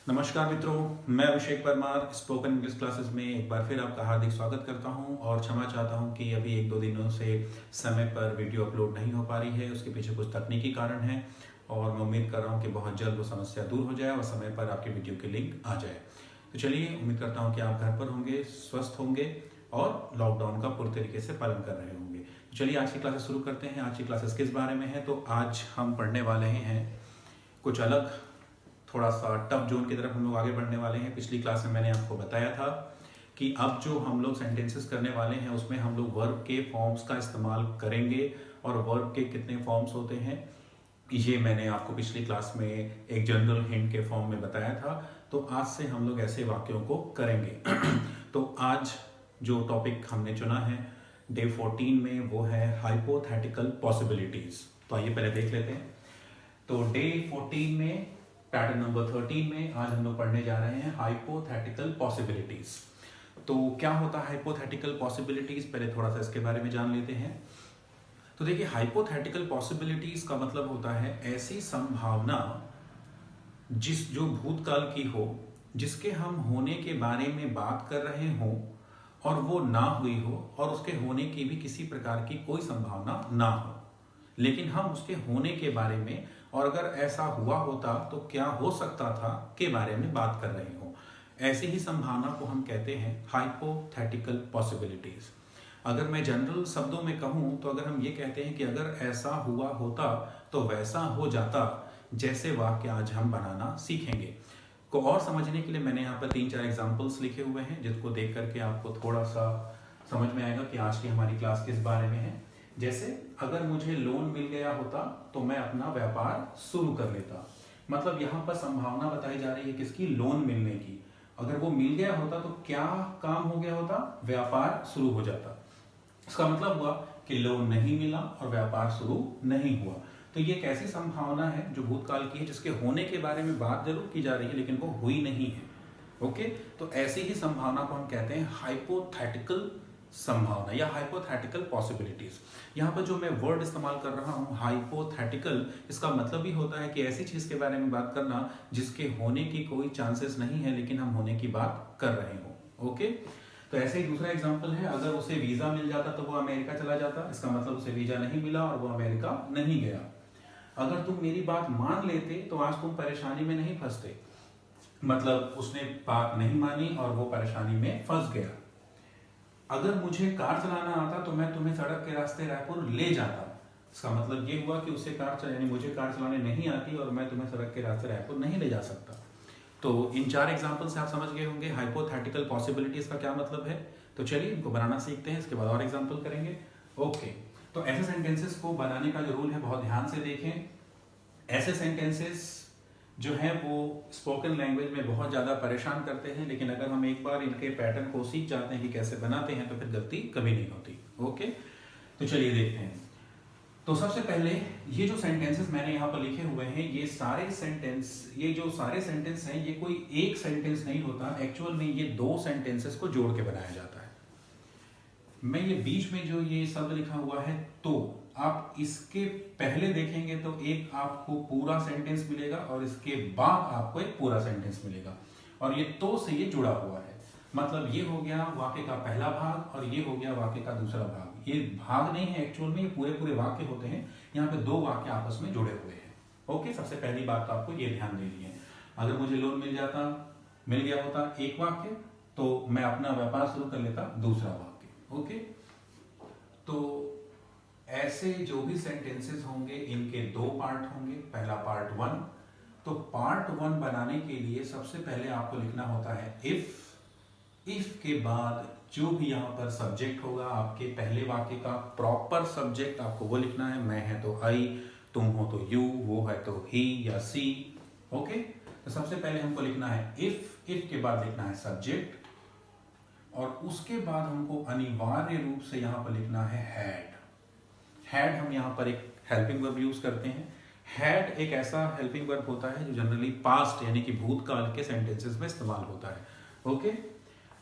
नमस्कार मित्रों, मैं अभिषेक परमार स्पोकन इंग्लिश क्लासेस में एक बार फिर आपका हार्दिक स्वागत करता हूं और क्षमा चाहता हूं कि अभी एक दो दिनों से समय पर वीडियो अपलोड नहीं हो पा रही है। उसके पीछे कुछ तकनीकी कारण हैं और मैं उम्मीद कर रहा हूं कि बहुत जल्द वो समस्या दूर हो जाए और समय पर आपकी वीडियो की लिंक आ जाए। तो चलिए, उम्मीद करता हूँ कि आप घर पर होंगे, स्वस्थ होंगे और लॉकडाउन का पूरी तरीके से पालन कर रहे होंगे। तो चलिए, आज की क्लासेस शुरू करते हैं। आज की क्लासेस किस बारे में है? तो आज हम पढ़ने वाले हैं कुछ अलग, थोड़ा सा टफ जोन की तरफ हम लोग आगे बढ़ने वाले हैं। पिछली क्लास में मैंने आपको बताया था कि अब जो हम लोग सेंटेंसेस करने वाले हैं उसमें हम लोग वर्ब के फॉर्म्स का इस्तेमाल करेंगे और वर्ब के कितने फॉर्म्स होते हैं ये मैंने आपको पिछली क्लास में एक जनरल हिंट के फॉर्म में बताया था। तो आज से हम लोग ऐसे वाक्यों को करेंगे। तो आज जो टॉपिक हमने चुना है डे 14 में वो है हाइपोथेटिकल पॉसिबिलिटीज। तो आइए पहले देख लेते हैं। तो डे 14 में पैटर्न नंबर 13 में आज हम लोग पढ़ने जा रहे हैं हाइपोथेटिकल पॉसिबिलिटीज। तो क्या होता है हाइपोथेटिकल पॉसिबिलिटीज, पहले थोड़ा सा इसके बारे में जान लेते हैं। तो देखिए, हाइपोथेटिकल पॉसिबिलिटीज का मतलब होता है ऐसी संभावना जो भूतकाल की हो, जिसके हम होने के बारे में बात कर रहे हो और वो ना हुई हो और उसके होने की भी किसी प्रकार की कोई संभावना ना हो, लेकिन हम उसके होने के बारे में और अगर ऐसा हुआ होता तो क्या हो सकता था के बारे में बात कर रहे हो। ऐसी ही संभावना को हम कहते हैं हाइपोथेटिकल पॉसिबिलिटीज। अगर मैं जनरल शब्दों में कहूं तो अगर हम ये कहते हैं कि अगर ऐसा हुआ होता तो वैसा हो जाता, जैसे वाक्य आज हम बनाना सीखेंगे। को और समझने के लिए मैंने यहाँ पर 3-4 एग्जाम्पल्स लिखे हुए हैं, जिसको देख करके आपको थोड़ा सा समझ में आएगा कि आज की हमारी क्लास किस बारे में है। जैसे अगर मुझे लोन मिल गया होता तो मैं अपना व्यापार शुरू कर लेता। मतलब यहाँ पर संभावना बताई जा रही है किसकी? लोन मिलने की। अगर वो मिल गया होता तो क्या काम हो गया होता? व्यापार शुरू हो जाता। इसका मतलब हुआ कि लोन नहीं मिला और व्यापार शुरू नहीं हुआ। तो ये एक ऐसी संभावना है जो भूतकाल की है, जिसके होने के बारे में बात जरूर की जा रही है लेकिन वो हुई नहीं है। ओके, तो ऐसी ही संभावना को हम कहते हैं हाइपोथेटिकल संभावना या हाइपोथेटिकल पॉसिबिलिटीज। यहाँ पर जो मैं वर्ड इस्तेमाल कर रहा हूँ हाइपोथेटिकल, इसका मतलब ही होता है कि ऐसी चीज के बारे में बात करना जिसके होने की कोई चांसेस नहीं है लेकिन हम होने की बात कर रहे हो। ओके, तो ऐसे ही दूसरा एग्जांपल है, अगर उसे वीजा मिल जाता तो वो अमेरिका चला जाता। इसका मतलब उसे वीजा नहीं मिला और वो अमेरिका नहीं गया। अगर तुम मेरी बात मान लेते तो आज तुम परेशानी में नहीं फंसते। मतलब उसने बात नहीं मानी और वो परेशानी में फंस गया। अगर मुझे कार चलाना आता तो मैं तुम्हें सड़क के रास्ते रायपुर ले जाता। इसका मतलब ये हुआ कि उसे यानी मुझे कार चलाने नहीं आती और मैं तुम्हें सड़क के रास्ते रायपुर नहीं ले जा सकता। तो इन 4 एग्जाम्पल से आप समझ गए होंगे हाइपोथेटिकल पॉसिबिलिटीज का क्या मतलब है। तो चलिए इनको बनाना सीखते हैं, इसके बाद और एग्जाम्पल करेंगे। ओके, तो ऐसे सेंटेंसेस को बनाने का जो रूल है बहुत ध्यान से देखें। ऐसे सेंटेंसेस जो है वो स्पोकन लैंग्वेज में बहुत ज़्यादा परेशान करते हैं, लेकिन अगर हम एक बार इनके पैटर्न को सीख जाते हैं कि कैसे बनाते हैं तो फिर गलती कभी नहीं होती। ओके, तो चलिए देखते हैं। तो सबसे पहले ये जो सेंटेंसेस मैंने यहाँ पर लिखे हुए हैं, ये जो सारे सेंटेंस हैं, ये कोई एक सेंटेंस नहीं होता। एक्चुअल में ये 2 सेंटेंसेस को जोड़ के बनाया जाता है। मैं ये बीच में जो ये शब्द लिखा हुआ है तो आप इसके पहले देखेंगे तो एक आपको पूरा सेंटेंस मिलेगा और इसके बाद आपको एक पूरा सेंटेंस मिलेगा, और ये तो से ये जुड़ा हुआ है। मतलब ये हो गया वाक्य का पहला भाग और ये हो गया वाक्य का दूसरा भाग। ये भाग नहीं है एक्चुअल में, ये पूरे पूरे वाक्य होते हैं। यहाँ पे 2 वाक्य आपस में जुड़े हुए हैं। ओके, सबसे पहली बात तो आपको ये ध्यान देनी है। अगर मुझे लोन मिल गया होता एक वाक्य, तो मैं अपना व्यापार शुरू कर लेता दूसरा वाक्य। ओके, तो ऐसे जो भी सेंटेंसेस होंगे इनके 2 पार्ट होंगे। पहला पार्ट 1। तो पार्ट 1 बनाने के लिए सबसे पहले आपको लिखना होता है इफ के बाद जो भी यहाँ पर सब्जेक्ट होगा आपके पहले वाक्य का, प्रॉपर सब्जेक्ट आपको वो लिखना है। मैं है तो आई, तुम हो तो यू, वो है तो ही या सी। ओके, तो सबसे पहले हमको लिखना है इफ के बाद लिखना है सब्जेक्ट, और उसके बाद हमको अनिवार्य रूप से यहाँ पर लिखना है हैड हम यहाँ पर एक हेल्पिंग वर्ब यूज करते हैं। हैड एक ऐसा हेल्पिंग वर्ब होता है जो जनरली पास्ट यानी कि भूतकाल के सेंटेंसेस में इस्तेमाल होता है। ओके,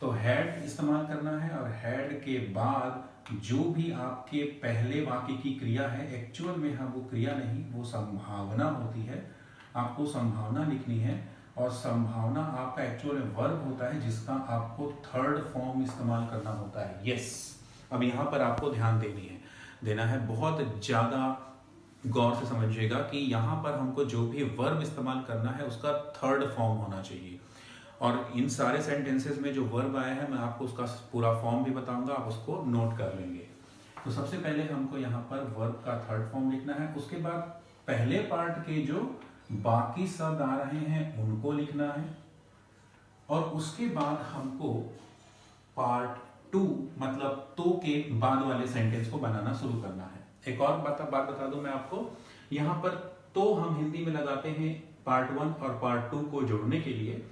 तो हैड इस्तेमाल करना है और हैड के बाद जो भी आपके पहले वाक्य की क्रिया है, एक्चुअल में हाँ वो क्रिया नहीं, वो संभावना होती है। आपको संभावना लिखनी है और संभावना आपका एक्चुअल वर्ब होता है जिसका आपको थर्ड फॉर्म इस्तेमाल करना होता है। यस, अब यहाँ पर आपको ध्यान देना है, बहुत ज़्यादा गौर से समझिएगा कि यहाँ पर हमको जो भी वर्ब इस्तेमाल करना है उसका थर्ड फॉर्म होना चाहिए। और इन सारे सेंटेंसेस में जो वर्ब आया है मैं आपको उसका पूरा फॉर्म भी बताऊंगा, आप उसको नोट कर लेंगे। तो सबसे पहले हमको यहाँ पर वर्ब का थर्ड फॉर्म लिखना है, उसके बाद पहले पार्ट के जो बाकी शब्द आ रहे हैं उनको लिखना है, और उसके बाद हमको पार्ट 2 मतलब तो के बाद वाले सेंटेंस को बनाना शुरू करना है। एक और बात बता दूं मैं आपको, यहाँ पर तो हम हिंदी में लगाते हैं पार्ट 1 और पार्ट 2 को जोड़ने के लिए,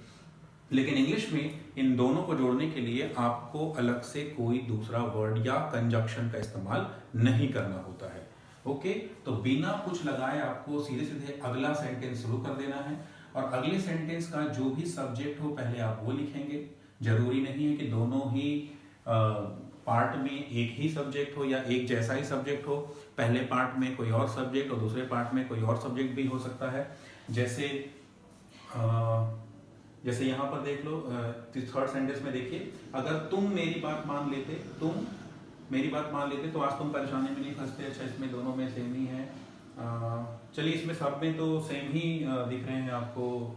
लेकिन इंग्लिश में इन दोनों को जोड़ने के लिए आपको अलग से कोई दूसरा वर्ड या कंजक्शन का इस्तेमाल नहीं करना होता है। ओके, तो बिना कुछ लगाए आपको सीधे सीधे अगला सेंटेंस शुरू कर देना है, और अगले सेंटेंस का जो भी सब्जेक्ट हो पहले आप वो लिखेंगे। जरूरी नहीं है कि दोनों ही पार्ट में एक ही सब्जेक्ट हो या एक जैसा ही सब्जेक्ट हो, पहले पार्ट में कोई और सब्जेक्ट और दूसरे पार्ट में कोई और सब्जेक्ट भी हो सकता है। जैसे यहाँ पर देख लो, थर्ड सेंटेंस में देखिए, अगर तुम मेरी बात मान लेते, तो आज तुम परेशानी में नहीं फंसते। अच्छा, इसमें दोनों में सेम ही है। चलिए, इसमें सब में तो सेम ही दिख रहे हैं आपको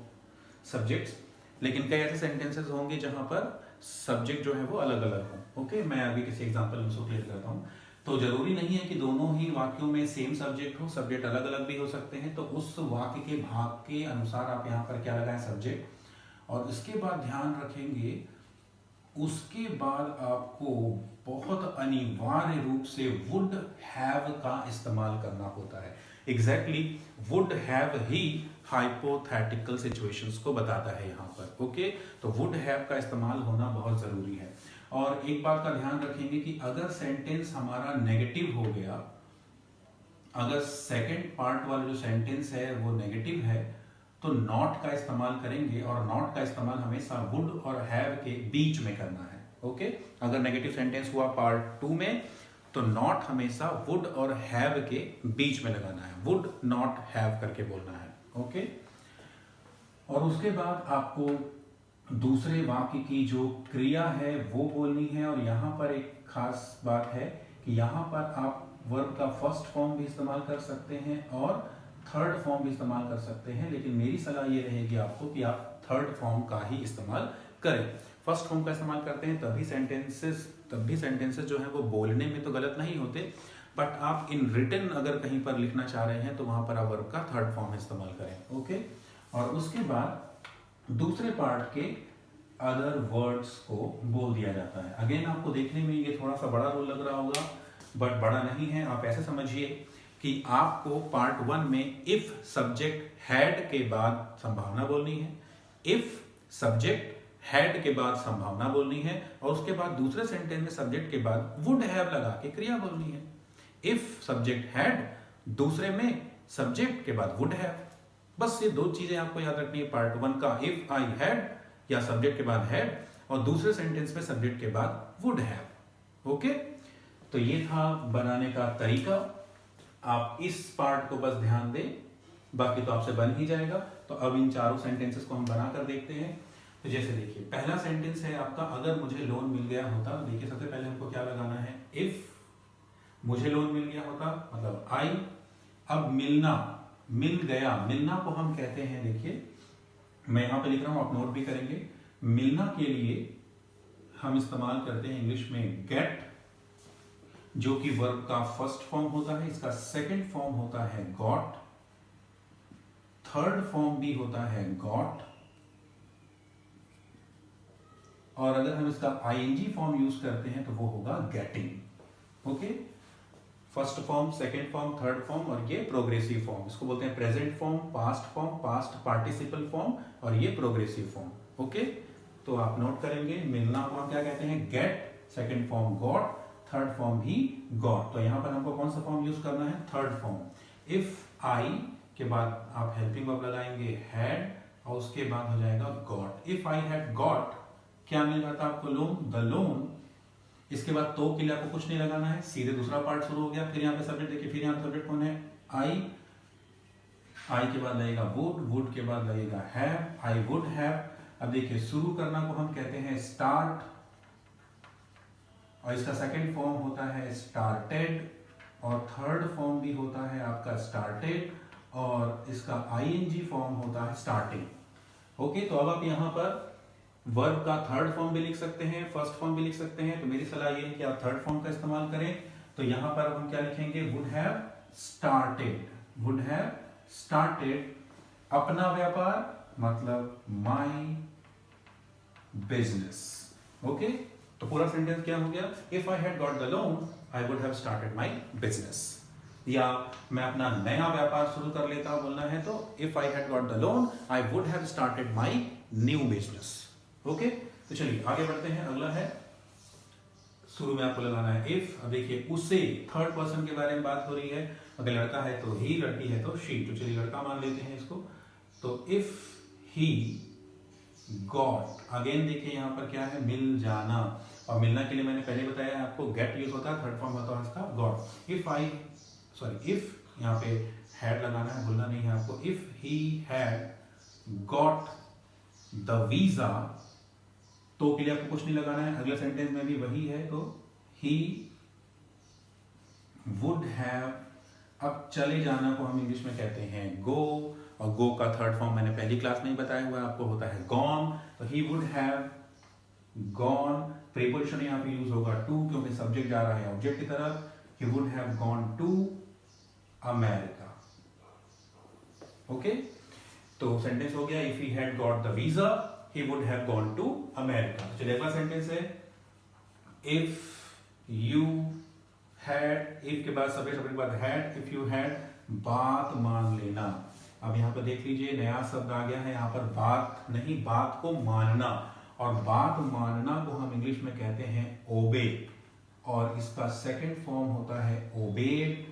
सब्जेक्ट्स, लेकिन कई ऐसे सेंटेंसेस होंगे जहां पर सब्जेक्ट जो है वो अलग अलग हो। ओके, मैं अभी किसी एग्जांपल में उसको क्लियर करता हूँ। तो जरूरी नहीं है कि दोनों ही वाक्यों में सेम सब्जेक्ट हो, सब्जेक्ट अलग अलग भी हो सकते हैं। तो उस वाक्य के भाग के अनुसार आप यहाँ पर क्या लगाएं, सब्जेक्ट, और उसके बाद ध्यान रखेंगे, उसके बाद आपको बहुत अनिवार्य रूप से वुड हैव का इस्तेमाल करना होता है। Exactly would have he hypothetical situations को बताता है यहाँ पर। ओके, तो वुड हैव का इस्तेमाल होना बहुत जरूरी है। और एक बात का ध्यान रखेंगे कि अगर सेंटेंस हमारा नेगेटिव हो गया, अगर सेकंड पार्ट वाला जो सेंटेंस है वो नेगेटिव है, तो नॉट का इस्तेमाल करेंगे, और नॉट का इस्तेमाल हमेशा वुड और हैव के बीच में करना है। ओके, अगर नेगेटिव सेंटेंस हुआ पार्ट 2 में, तो नॉट हमेशा वुड और हैव के बीच में लगाना है, वुड नॉट हैव करके बोलना है। ओके, और उसके बाद आपको दूसरे वाक्य की जो क्रिया है वो बोलनी है। और यहाँ पर एक खास बात है कि यहाँ पर आप वर्ब का फर्स्ट फॉर्म भी इस्तेमाल कर सकते हैं और थर्ड फॉर्म भी इस्तेमाल कर सकते हैं, लेकिन मेरी सलाह ये रहेगी आपको कि आप थर्ड फॉर्म का ही इस्तेमाल करें। फर्स्ट फॉर्म का इस्तेमाल करते हैं तभी सेंटेंसेस जो है वो बोलने में तो गलत नहीं होते, बट आप इन रिटन अगर कहीं पर लिखना चाह रहे हैं तो वहां पर आप वर्ब का थर्ड फॉर्म इस्तेमाल करें। ओके, और उसके बाद दूसरे पार्ट के अदर वर्ड्स को बोल दिया जाता है। अगेन आपको देखने में ये थोड़ा सा बड़ा रोल लग रहा होगा, बट बड़ा नहीं है। आप ऐसे समझिए कि आपको पार्ट 1 में इफ सब्जेक्ट हैड के बाद संभावना बोलनी है, इफ सब्जेक्ट हैड के बाद संभावना बोलनी है, और उसके बाद दूसरे सेंटेंस में सब्जेक्ट के बाद वुड हैव लगा के क्रिया बोलनी है। इफ सब्जेक्ट हैड, दूसरे में सब्जेक्ट के बाद वुड हैव। बस ये दो चीजें आपको याद रखनी है पार्ट 1 का, इफ आई हैड या सब्जेक्ट के बाद हैड, और दूसरे सेंटेंस में सब्जेक्ट के बाद वुड हैव। ओके, तो ये था बनाने का तरीका। आप इस पार्ट को बस ध्यान दें, बाकी तो आपसे बन ही जाएगा। तो अब इन चारों सेंटेंसेस को हम बनाकर देखते हैं। तो जैसे देखिए, पहला सेंटेंस है आपका, अगर मुझे लोन मिल गया होता। देखिए, सबसे पहले हमको क्या लगाना है, इफ मुझे लोन मिल गया होता, मतलब आई। अब मिलना, मिल गया, मिलना को हम कहते हैं, देखिए मैं यहां पे लिख रहा हूं, आप नोट भी करेंगे। मिलना के लिए हम इस्तेमाल करते हैं इंग्लिश में गेट, जो कि वर्ब का फर्स्ट फॉर्म होता है। इसका सेकंड फॉर्म होता है गॉट, थर्ड फॉर्म भी होता है गॉट, और अगर हम इसका आईएनजी फॉर्म यूज करते हैं तो वो होगा getting. Okay, first form, second form, third form, और ये प्रोग्रेसिव फॉर्म। इसको बोलते हैं present form, past participle form, और ये प्रोग्रेसिव फॉर्म। ओके, तो आप नोट करेंगे, मिलना को हम क्या कहते हैं, get, second form got, third form भी गॉट। तो यहां पर हमको कौन सा फॉर्म यूज करना है, थर्ड फॉर्म। इफ आई के बाद आप हेल्पिंग वर्ब लगाएंगे हैड, और उसके बाद हो जाएगा got. If I had got, क्या मिल रहा था आपको, लोन, द लोन। इसके बाद तो के लिए आपको कुछ नहीं लगाना है, सीधे दूसरा पार्ट शुरू हो गया। फिर यहाँ पे सब्जेक्ट देखिए, फिर यहाँ पे सब्जेक्ट कौन है, आई, आई के बाद लगेगा वुड, वुड के बाद लगेगा हैव, आई वुड हैव। अब देखिए शुरू करना को हम कहते हैं स्टार्ट, और इसका सेकंड फॉर्म होता है स्टार्टेड, और थर्ड फॉर्म भी होता है आपका स्टार्टेड, और इसका आईएनजी फॉर्म होता है स्टार्टिंग। ओके, तो अब आप यहाँ पर वर्ब का थर्ड फॉर्म भी लिख सकते हैं, फर्स्ट फॉर्म भी लिख सकते हैं। तो मेरी सलाह ये है कि आप थर्ड फॉर्म का इस्तेमाल करें। तो यहाँ पर अब हम क्या लिखेंगे, would have started, would have started अपना व्यापार, मतलब माई बिजनेस। ओके, तो पूरा सेंटेंस क्या हो गया, if I had got the loan I would have started my business. या मैं अपना नया व्यापार शुरू कर लेता हूं बोलना है तो if I had got the loan I would have started my new business. Okay, तो चलिए आगे बढ़ते हैं। अगला है, शुरू में आपको लगाना है इफ। अब देखिए उसे, थर्ड पर्सन के बारे में बात हो रही है। अगर लड़का है तो ही, लड़की है तो शी। तो चलिए लड़का मान लेते हैं इसको। तो इफ ही गॉट, अगेन देखिए यहाँ पर क्या है, मिल जाना, और मिलना के लिए मैंने पहले बताया आपको गेट यूज होता है, थर्ड फॉर्म होता है इसका गॉट। इफ यहाँ पे हैड लगाना है, भूलना नहीं है आपको। If he had got the visa, तो के लिए आपको कुछ नहीं लगाना है, अगले सेंटेंस में भी वही है। तो ही वुड हैव, अब चले जाना को हम इंग्लिश में कहते हैं गो, और गो का थर्ड फॉर्म मैंने पहली क्लास में ही बताया हुआ है आपको, होता है गॉन। तो ही वुड हैव गॉन, प्रीपोजिशन यहाँ पे यूज होगा टू, क्योंकि सब्जेक्ट जा रहा है ऑब्जेक्ट की तरफ। He would have gone to America. Okay, तो सेंटेंस हो गया, if he had got the visa he would have gone to America। चलिए अगला सेंटेंस है, if you had, if के बाद सब्जेक्ट, सब्जेक्ट के बाद had, if you had, बात मान लेना। अब यहाँ पर देख लीजिए नया शब्द आ गया है यहाँ पर, बात नहीं, बात को मानना, और बात मानना को हम इंग्लिश में कहते हैं ओबे, और इसका सेकंड फॉर्म होता है ओबेड,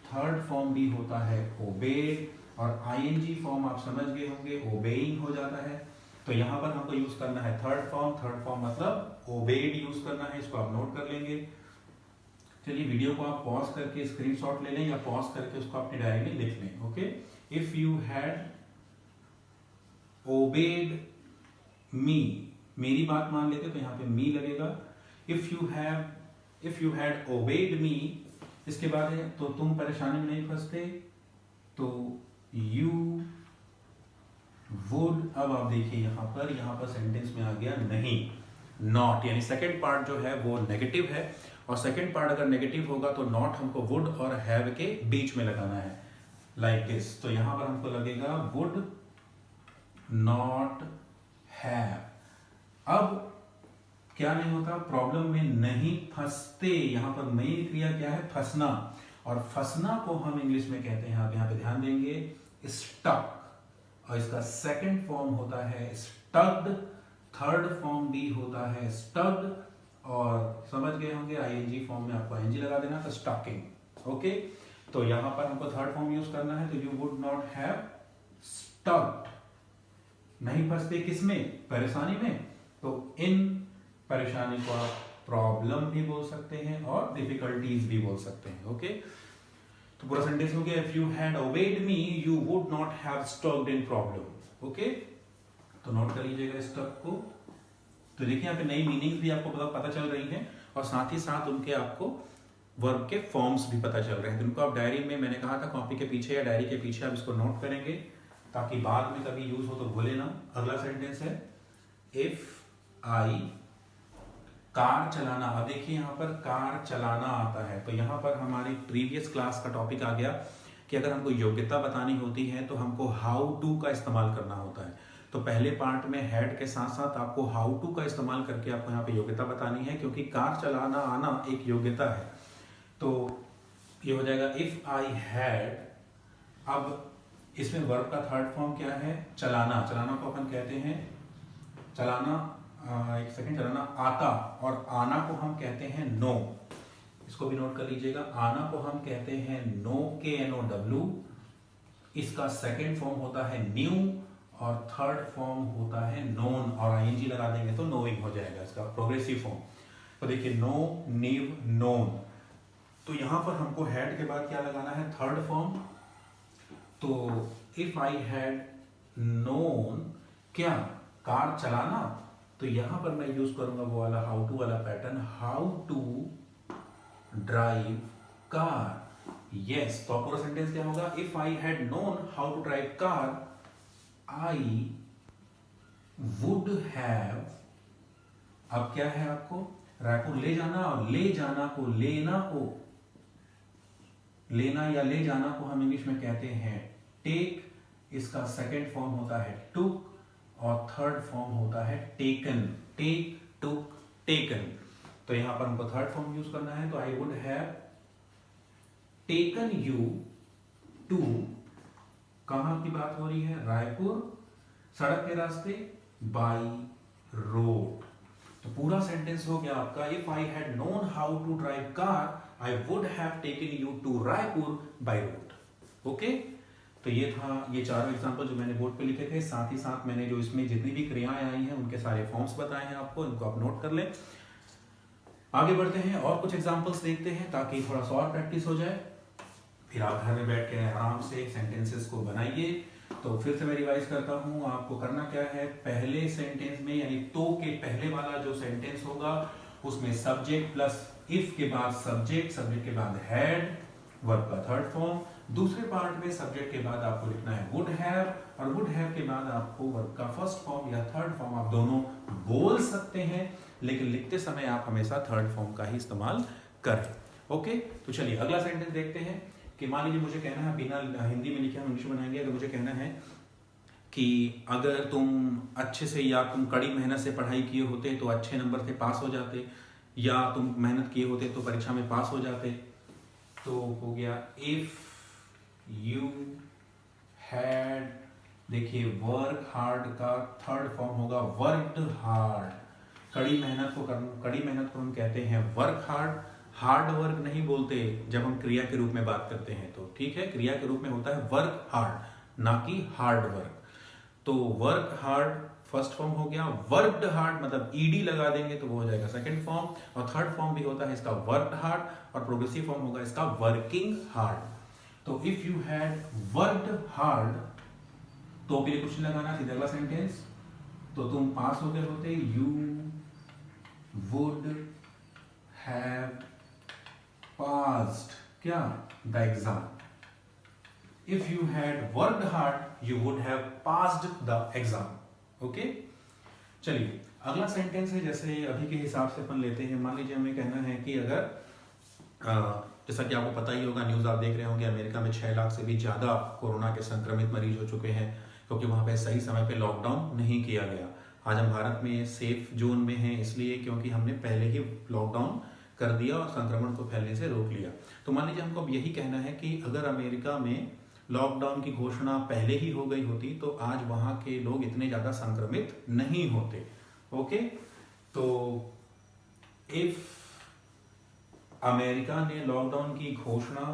थर्ड फॉर्म भी होता है ओबेड, और आईएनजी फॉर्म आप समझ गए होंगे, ओबेइंग हो जाता है। तो यहां पर हमको यूज करना है थर्ड फॉर्म, थर्ड फॉर्म मतलब ओबेड यूज करना है, इसको आप नोट कर लेंगे। चलिए वीडियो को आप पॉज करके स्क्रीनशॉट ले लें, या पॉज करके उसको अपनी डायरी में लिख लें। Okay, if you had obeyed me, मेरी बात मान लेते तो यहाँ पे मी लगेगा। If you had obeyed me, इसके बाद है तो तुम परेशानी में नहीं फंसते, तो यू वुड। अब आप देखिए यहाँ पर सेंटेंस में आ गया नहीं, नॉट, यानी सेकंड पार्ट जो है वो नेगेटिव है, और सेकंड पार्ट अगर नेगेटिव होगा तो नॉट हमको वुड और हैव के बीच में लगाना है, लाइक दिस। तो यहां पर हमको लगेगा वुड नॉट हैव। अब क्या नहीं होता, प्रॉब्लम में नहीं फंसते। यहां पर मेन क्रिया क्या है, फंसना, और फंसना को हम इंग्लिश में कहते हैं, आप यहां पे ध्यान देंगे, स्टक, और इसका सेकंड फॉर्म होता है स्टक्ड, थर्ड फॉर्म भी होता है स्टक्ड, और समझ गए होंगे आईएनजी फॉर्म में आपको आईएनजी लगा देना, तो स्टकिंग। ओके, तो यहां पर हमको थर्ड फॉर्म यूज करना है, तो यू वुड नॉट हैव स्टक्ड, नहीं फंसते किसमें, परेशानी में। तो इन परेशानी को आप प्रॉब्लम भी बोल सकते हैं और डिफिकल्टीज भी बोल सकते हैं। ओके, तो पूरा सेंटेंस हो गया, if you had obeyed me you would not have stucked in problem. Okay, तो नोट कर लीजिएगा स्टक को। तो देखिए यहाँ पे नई मीनिंग भी आपको पता चल रही है, और साथ ही साथ उनके आपको वर्ब के फॉर्म्स भी पता चल रहे हैं। जिनको आप डायरी में, मैंने कहा था कॉपी के पीछे या डायरी के पीछे आप इसको नोट करेंगे, ताकि बाद में कभी यूज हो तो भूले ना। अगला सेंटेंस है, इफ आई, कार चलाना। अब देखिए यहाँ पर कार चलाना आता है, तो यहाँ पर हमारी प्रीवियस क्लास का टॉपिक आ गया कि अगर हमको योग्यता बतानी होती है तो हमको हाउ टू का इस्तेमाल करना होता है। तो पहले पार्ट में हैड के साथ साथ आपको हाउ टू का इस्तेमाल करके आपको यहाँ पे योग्यता बतानी है, क्योंकि कार चलाना आना एक योग्यता है। तो ये हो जाएगा इफ आई हैड। अब इसमें वर्ब का थर्ड फॉर्म क्या है, चलाना। चलाना को अपन कहते हैं, चलाना, एक सेकंड, चलाना आता, और आना को हम कहते हैं नो। इसको भी नोट कर लीजिएगा, आना को हम कहते हैं नो, KNOW। इसका सेकंड फॉर्म होता है न्यू, और थर्ड फॉर्म होता है नोन, और आईएनजी लगा देंगे तो नोइंग हो जाएगा इसका प्रोग्रेसिव फॉर्म। तो देखिए नो, न्यू, नोन। तो यहां पर हमको हैड के बाद क्या लगाना है, थर्ड फॉर्म। तो इफ आई हैड नोन, क्या कार चलाना, तो यहां पर मैं यूज करूंगा वो वाला हाउ टू वाला pattern, how to drive car. Yes, तो पूरा सेंटेंस क्या होगा, if I had known how to drive car I would have, अब क्या है आपको रायपुर ले जाना, और ले जाना को लेना को, लेना या ले जाना को हम इंग्लिश में कहते हैं टेक, इसका सेकंड फॉर्म होता है टुक और थर्ड फॉर्म होता है टेकन, टेक टुक टेकन। तो यहां पर हमको थर्ड फॉर्म यूज करना है, तो I would have taken you to, कहां की बात हो रही है, रायपुर, सड़क के रास्ते, बाई रोड। तो पूरा सेंटेंस हो गया आपका, if I had known how to drive car I would have taken you to Raipur by road. Okay, तो ये था, ये चारों एग्जांपल जो मैंने बोर्ड पे लिखे थे, साथ ही साथ मैंने जो इसमें जितनी भी क्रियाएं आई हैं उनके सारे फॉर्म्स बताए हैं आपको, इनको आप नोट कर लें। आगे बढ़ते हैं और कुछ एग्जांपल्स देखते हैं ताकि थोड़ा सा और प्रैक्टिस हो जाए, फिर आप घर में बैठ के आराम से सेंटेंसेस को बनाइए। तो फिर से मैं रिवाइज करता हूं, आपको करना क्या है, पहले सेंटेंस में यानी तो के पहले वाला जो सेंटेंस होगा उसमें सब्जेक्ट प्लस इफ के बाद सब्जेक्ट, सब्जेक्ट के बाद हैड, वर्ब का थर्ड फॉर्म। दूसरे पार्ट में सब्जेक्ट के बाद आपको लिखना है वुड हैव, और वुड हैव के बाद आपको वर्ब का फर्स्ट फॉर्म या थर्ड फॉर्म, आप दोनों बोल सकते हैं, लेकिन लिखते समय आप हमेशा थर्ड फॉर्म का ही इस्तेमाल करें। ओके, तो चलिए अगला सेंटेंस देखते हैं कि मान लीजिए मुझे कहना है, बिना हिंदी में लिखे हम इंग्लिश में बनाएंगे, अगर मुझे कहना है कि अगर तुम अच्छे से या तुम कड़ी मेहनत से पढ़ाई किए होते तो अच्छे नंबर से पास हो जाते, या तुम मेहनत किए होते तो परीक्षा में पास हो जाते, तो हो गया इफ यू हैड, देखिए वर्क हार्ड का थर्ड फॉर्म होगा वर्कड हार्ड। कड़ी मेहनत को हम कहते हैं वर्क हार्ड, हार्ड वर्क नहीं बोलते जब हम क्रिया के रूप में बात करते हैं, तो ठीक है, क्रिया के रूप में होता है वर्क हार्ड, ना कि हार्ड वर्क। तो वर्क हार्ड फर्स्ट फॉर्म हो गया, वर्कड हार्ड मतलब ईडी लगा देंगे तो वो हो जाएगा सेकंड फॉर्म, और थर्ड फॉर्म भी होता है इसका वर्कड हार्ड, और प्रोग्रेसिव फॉर्म होगा इसका वर्किंग हार्ड। तो if you had worked hard, तो भी कुछ नहीं लगाना, सीधा अगला सेंटेंस, तो तुम पास हो गए होते, यू वुड हैव passed क्या, the exam. If you had worked hard, you would have passed the exam. Okay? चलिए अगला सेंटेंस है, जैसे अभी के हिसाब से अपन लेते हैं, मान लीजिए हमें कहना है कि अगर जैसा कि आपको पता ही होगा, न्यूज़ आप देख रहे होंगे, अमेरिका में 6 लाख से भी ज़्यादा कोरोना के संक्रमित मरीज हो चुके हैं, क्योंकि वहाँ पे सही समय पे लॉकडाउन नहीं किया गया। आज हम भारत में सेफ जोन में हैं इसलिए क्योंकि हमने पहले ही लॉकडाउन कर दिया और संक्रमण को फैलने से रोक लिया। तो मान लीजिए हमको अब यही कहना है कि अगर अमेरिका में लॉकडाउन की घोषणा पहले ही हो गई होती तो आज वहां के लोग इतने ज्यादा संक्रमित नहीं होते। ओके, तो इफ अमेरिका ने लॉकडाउन की घोषणा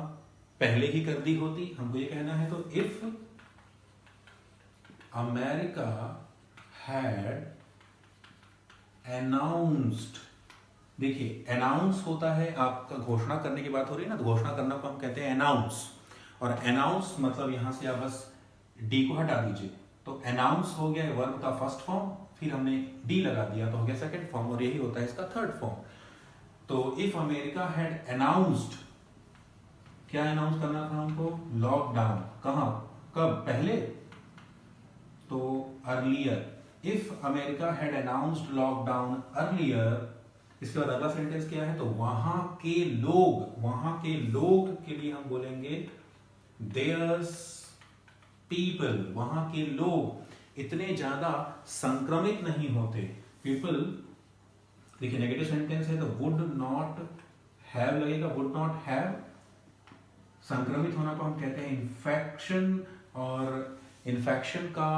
पहले ही कर दी होती, हमको ये कहना है, तो इफ अमेरिका हैड अनाउंस्ड, देखिए अनाउंस होता है, आपका घोषणा करने की बात हो रही है ना, तो घोषणा करना को हम कहते हैं अनाउंस, और अनाउंस मतलब यहां से आप बस डी को हटा दीजिए, तो अनाउंस हो गया वर्ब का फर्स्ट फॉर्म, फिर हमने डी लगा दिया तो हो गया सेकंड फॉर्म, और यही होता है इसका थर्ड फॉर्म। तो इफ अमेरिका हैड अनाउंस्ड, क्या अनाउंस करना था हमको, लॉकडाउन, कहां, कब, पहले, तो earlier. If America had announced lockdown earlier, इसके बाद अगला सेंटेंस क्या है, तो वहां के लोग के लिए हम बोलेंगे देयर्स पीपल, वहां के लोग इतने ज्यादा संक्रमित नहीं होते। पीपल, देखिए नेगेटिव सेंटेंस है तो वुड नॉट हैव लगेगा, वुड नॉट हैव, संक्रमित होना को हम कहते हैं इन्फेक्शन, और इन्फेक्शन का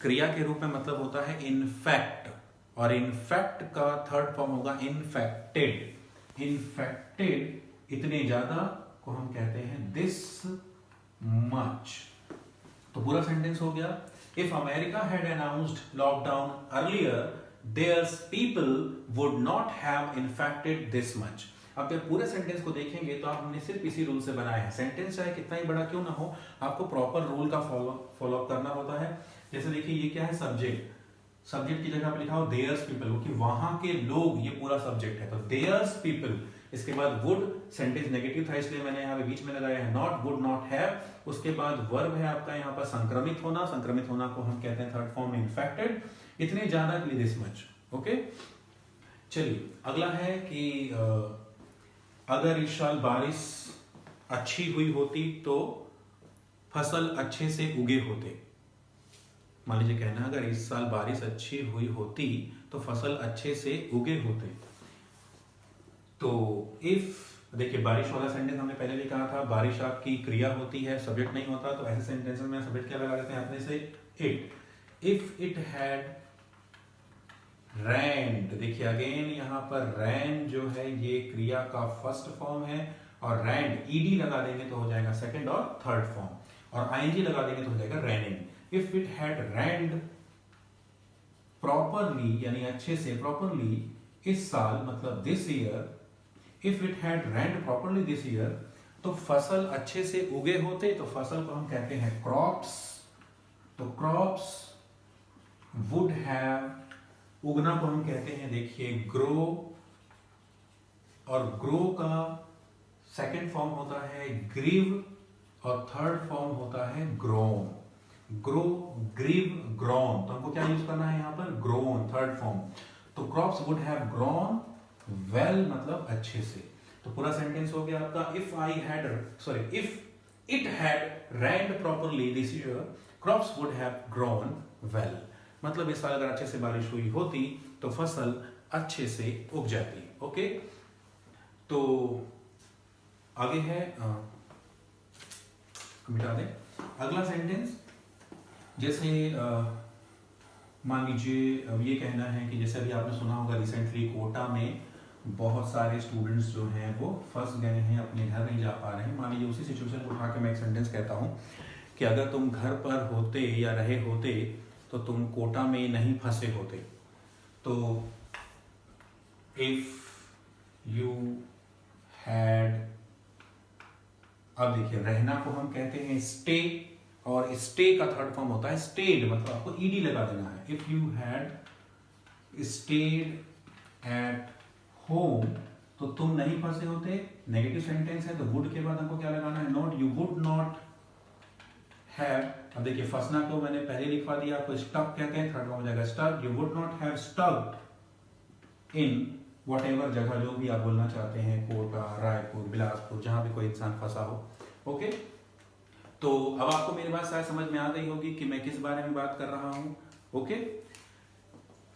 क्रिया के रूप में मतलब होता है इनफेक्ट, और इनफेक्ट का थर्ड फॉर्म होगा इन्फेक्टेड। इन्फेक्टेड इतने ज्यादा को हम कहते हैं दिस मच। तो पूरा सेंटेंस हो गया, if America had announced lockdown earlier there's people would not have infected this much. आप जब पूरे सेंटेंस को देखेंगे तो आपने सिर्फ इसी रूल से बनाया है। सेंटेंस चाहे कितना ही बड़ा क्यों ना हो, आपको प्रॉपर रूल का फॉलो अप करना होता है। जैसे देखिए ये क्या है, सब्जेक्ट। सब्जेक्ट की जगह पे लिखा हो देयर्स पीपल, क्योंकि वहां के लोग, ये पूरा सब्जेक्ट है। तो देयर्स पीपल, इसके बाद वुड, सेंटेंस नेगेटिव था इसलिए मैंने यहाँ पे बीच में लगाया है नॉट, वुड नॉट हैव। उसके बाद वर्ब है आपका यहाँ पर संक्रमित होना। संक्रमित होना को हम कहते हैं थर्ड फॉर्म में इन्फेक्टेड। इतने ज्यादा के लिए दिस मच। ओके, चलिए अगला है कि अगर इस साल बारिश अच्छी हुई होती तो फसल अच्छे से उगे होते। मान लीजिए कहना अगर इस साल बारिश अच्छी हुई होती तो फसल अच्छे से उगे होते। तो इफ देखिए बारिश वाला सेंटेंस हमने पहले भी कहा था, बारिश आपकी क्रिया होती है, सब्जेक्ट नहीं होता। तो ऐसे सेंटेंस में सब्जेक्ट क्या लगा देते हैं अपने से, it. If it had rand, देखिए अगेन यहाँ पर रैन जो है ये क्रिया का फर्स्ट फॉर्म है, और रैंड ईडी लगा देंगे तो हो जाएगा सेकंड और थर्ड फॉर्म, और आईएनजी लगा देंगे तो हो जाएगा raining. If it had rained properly, यानी अच्छे से, प्रॉपरली इस साल, मतलब this year. If it had rained properly this year, तो फसल अच्छे से उगे होते। तो फसल को हम कहते हैं क्रॉप्स। तो क्रॉप्स वुड हैव, उगना को हम कहते हैं देखिए ग्रो, और ग्रो का सेकंड फॉर्म होता है ग्रीव, और थर्ड फॉर्म होता है ग्रोन। Grow, grieve, grown. तो हमको क्या यूज करना है यहाँ पर, ग्रोन, थर्ड फॉर्म। तो crops would have grown well, मतलब अच्छे से। तो पूरा सेंटेंस हो गया आपका, if it had rand properly this year, crops would have grown well. मतलब इस साल अगर अच्छे से बारिश हुई होती तो फसल अच्छे से उग जाती। ओके, तो आगे है, मिटा दें अगला सेंटेंस। जैसे मान लीजिए अब ये कहना है कि जैसे अभी आपने सुना होगा रिसेंटली कोटा में बहुत सारे स्टूडेंट्स जो हैं वो फंस गए हैं, अपने घर नहीं जा पा रहे हैं। मान लीजिए उसी सिचुएशन को उठा के मैं एक सेंटेंस कहता हूँ कि अगर तुम घर पर होते या रहे होते तो तुम कोटा में नहीं फंसे होते। तो इफ यू हैड, अब देखिए रहना को हम कहते हैं स्टे, और स्टे का थर्ड फॉर्म होता है स्टेड, मतलब आपको ईडी लगा देना है। If you had stayed at home, तो तुम नहीं फंसे होते। नेगेटिव सेंटेंस है तो वुड के बाद हमको क्या लगाना है, not. You would not have, अब देखिए फंसना को मैंने पहले लिखवा दिया, आपको स्टक कहते हैं, थर्ड फॉर्म हो जाएगा stuck. You would not have stuck in whatever जगह जो भी आप बोलना चाहते हैं, कोटा, रायपुर, बिलासपुर, जहां भी कोई इंसान फंसा हो। ओके, तो अब आपको मेरी बात शायद समझ में आ गई होगी कि मैं किस बारे में बात कर रहा हूं। ओके,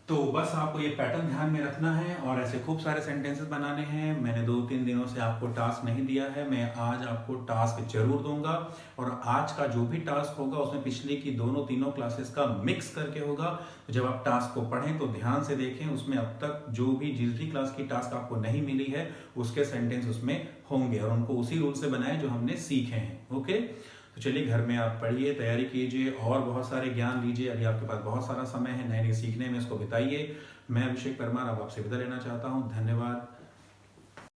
तो बस आपको ये पैटर्न ध्यान में रखना है और ऐसे खूब सारे सेंटेंसेस बनाने हैं। मैंने 2-3 दिनों से आपको टास्क नहीं दिया है, मैं आज आपको टास्क जरूर दूंगा, और आज का जो भी टास्क होगा उसमें पिछली की तीनों क्लासेस का मिक्स करके होगा। तो जब आप टास्क को पढ़ें तो ध्यान से देखें, उसमें अब तक जो भी जिस भी क्लास की टास्क आपको नहीं मिली है उसके सेंटेंस उसमें होंगे, और उनको उसी रूल से बनाए जो हमने सीखे हैं। ओके, तो चलिए घर में आप पढ़िए, तैयारी कीजिए और बहुत सारे ज्ञान लीजिए। अभी आपके पास बहुत सारा समय है नए नए सीखने में, इसको बिताइए। मैं अभिषेक परमार अब आपसे विदा लेना चाहता हूँ। धन्यवाद।